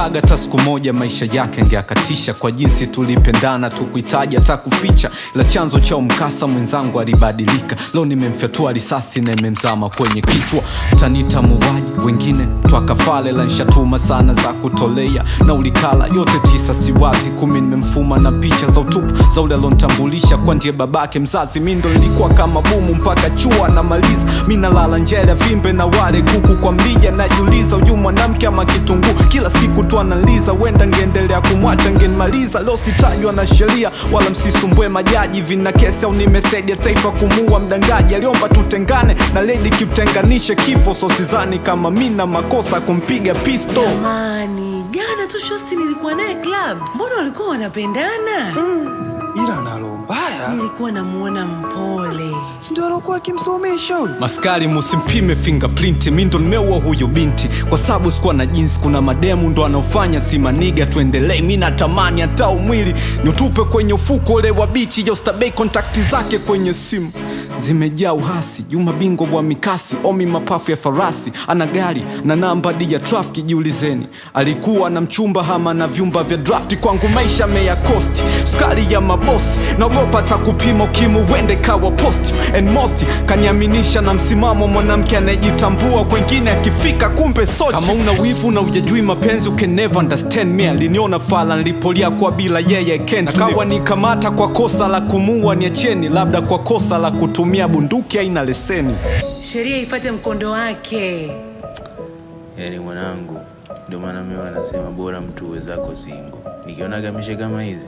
Sikutaka hata siku moja maisha yake angeakatisha, kwa jinsi tulipendana tukuhitaji hata kuficha, ila chanzo cha mkasa mwenzangu alibadilika. Leo nimemfyatua risasi na imemzama kwenye kichwa. Tanita muuaji, wengine twakafale, la nishatuma sana za kutolea na ulikala yote 9 siwazi, 10 nimemfuma na picha za utupu za ule alonitambulisha kwa ndiye babake mzazi. Mimi ndo nilikuwa kama bumu mpaka chua na maliza. Mimi nalala njele vimbe na wale kuku kwa mlija, najiuliza huyu mwanamke ama kitunguu, kila siku tu analiza. Wenda ngeendelea kumwacha ngenimaliza. Leo sitajwa na sheria wala msisumbue majaji, vina kesi au nimesaidia taifa kumuua mdangaji. Aliomba tutengane na lady kitutenganishe kifo, so sidhani kama mimi na makosa kumpiga pisto. Jamani, jana tu shosti nilikuwa naye clubs. Mbona walikuwa wanapendana? Ila nalo mbaya, nilikuwa namuona mpole. si ndio alokuwa akimsomesha huyu? Maskari musimpime fingerprint, mimi ndo nimeua huyo binti kwa sababu sikuwa na jinsi. Kuna mademu ndo anaofanya si maniga. Tuendelee, mimi natamani hata umwili nyutupe kwenye ufuko ule wa bichi, just bay contact zake kwenye simu zimejaa uhasi. Juma Bingo wa mikasi, Omi mapafu ya farasi, ana gari na namba ya traffic. Jiulizeni alikuwa na mchumba hama na vyumba vya draft. Kwangu maisha meya cost, skali ya mabosi, naogopa takupima ukimu wende kawa positive and most. Kaniaminisha na msimamo mwanamke anayejitambua, kwengine akifika kumbe sochi. Kama una wivu na ujajui mapenzi, you can never understand me. Aliniona fala nilipolia kwa bila yeye can't. Nakawa nikamata kwa kosa la kumuua, niacheni labda kwa kosa la kutumia bunduki haina leseni. Sheria ifate mkondo wake. Yaani mwanangu, ndio maana mimi wanasema bora mtu uwezako single. Nikiona gamishe kama hizi